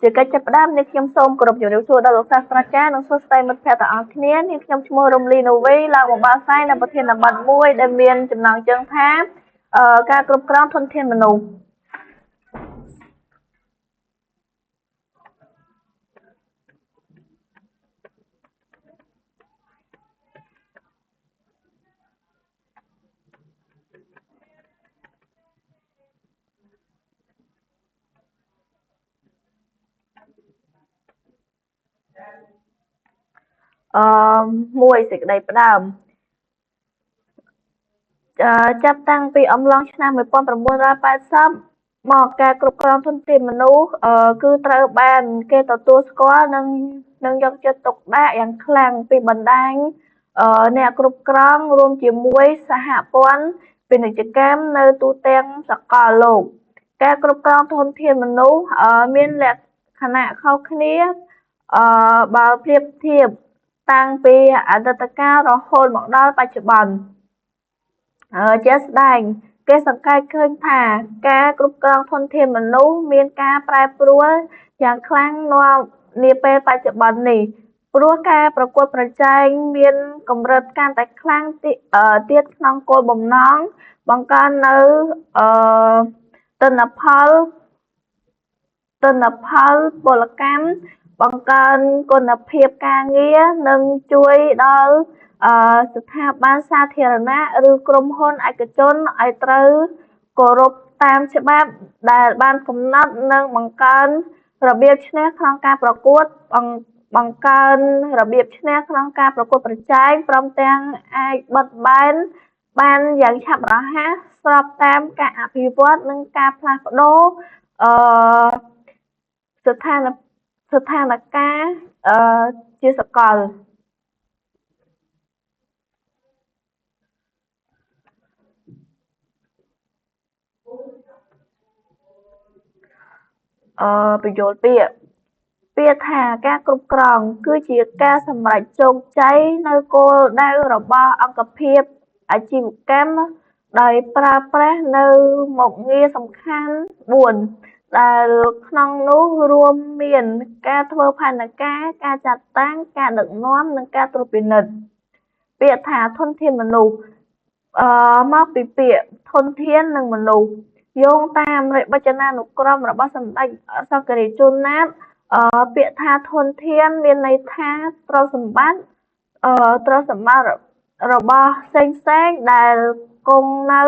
ជាកិច្ចចាប់ផ្ដើមនេះខ្ញុំសូមគោរពជម្រាបសួរដល់លោកសាស្ត្រាចារ្យនិងសួស្តីមិត្តភ័ក្តិទាំងអស់គ្នានាងខ្ញុំឈ្មោះរំលីនូវីឡើងបបាស្រាយនៅប្រធានបទមួយដែលមានចំណងជើងថាការគ្រប់គ្រងធនធានមនុស្សមួយសេចក្តីផ្ដើមចាប់តាំងពីអំឡុងឆ្នាំ1980មកការគ្រប់គ្រងធនធានមនុស្សគឺត្រូវបានគេទទួលស្គាល់និងយកចិត្តទុកដាក់យ៉ាងខ្លាំងពីបណ្ដាញអ្នកគ្រប់គ្រងរួមជាមួយសហព័ន្ធពាណិជ្ជកម្មនៅទូទាំងសកលលោកការគ្រប់គ្រងធនធានមនុស្សមានលក្ខណៈខុសគ្នាបើប្រៀបធៀបតាំងពីអតីតកាលរហូតមកដល់បច្ចុប្បន្នជាក់ស្ដែងគេសង្កេតឃើញថាការគ្រប់គ្រងធនធានមនុស្សមានការប្រែប្រួលយ៉ាងខ្លាំងនាពេលបច្ចុប្បន្ននេះព្រោះការប្រកួតប្រជែងមានកម្រិតកាន់តែខ្លាំងទៀតក្នុងគោលបំណងបង្កើននូវទិន្នផលពលកម្មបង្កើនគុណភាពការងារនិងជួយដល់ស្ថាប័នសាធារណៈឬក្រុមហ៊ុនឯកជនឲ្យត្រូវគោរពតាមច្បាប់ដែលបានកំណត់និងបង្កើនរបៀបឈ្នះក្នុងការប្រកួតបង្កើនរបៀបឈ្នះក្នុងការប្រកួតប្រជែងព្រមទាំងអាចបិទបែនបានយ៉ាងឆាប់រហ័សស្របតាមការអភិវឌ្ឍនិងការផ្លាស់ប្ដូរអឺស្ថានភាពជាសកលបញ្ចូលពាក្យថាការគ្រប់គ្រងគឺជាការសម្រេចជោគជ័យនៅគោលដៅរបស់អង្គភាពអាជីវកម្មដោយប្រើប្រាស់នូវមុខងារសំខាន់4ដែលក្នុងនោះរួមមានការធ្វើផែនការការចាត់តាំងការដឹកនាំនិងការត្រួតពិនិត្យពាក្យថាធនធានមនុស្សមកពីពាក្យធនធាននិងមនុស្សយោងតាមវចនានុក្រមរបស់សម្ដេចសង្ឃរាជជួនណាតពាក្យថាធនធានមានន័យថាទ្រព្យសម្បត្តិរបស់ផ្សេងដែលគង់នៅ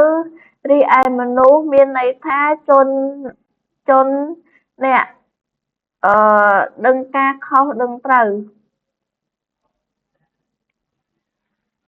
រីឯមនុស្សមានន័យថាជនអ្នកដឹងការខុសដឹងត្រូវ